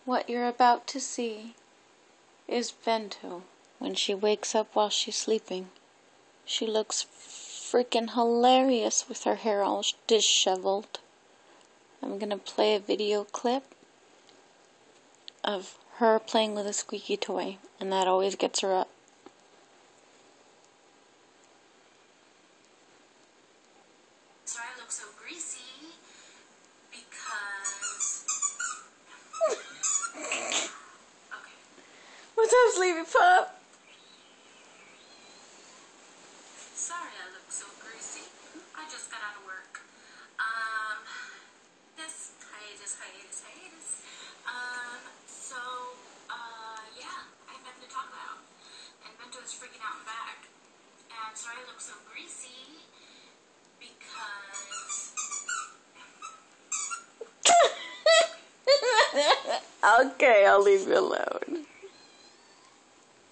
What you're about to see is Bento when she wakes up while she's sleeping. She looks freaking hilarious with her hair all disheveled. I'm gonna play a video clip of her playing with a squeaky toy, and that always gets her up. So I look so greasy because... Okay. What's up, Sleepy Pup? Sorry I look so greasy. I just got out of work. This hiatus. Yeah, I have nothing to talk about. And Bento is freaking out in the back. And sorry I look so greasy because... Okay, I'll leave you alone.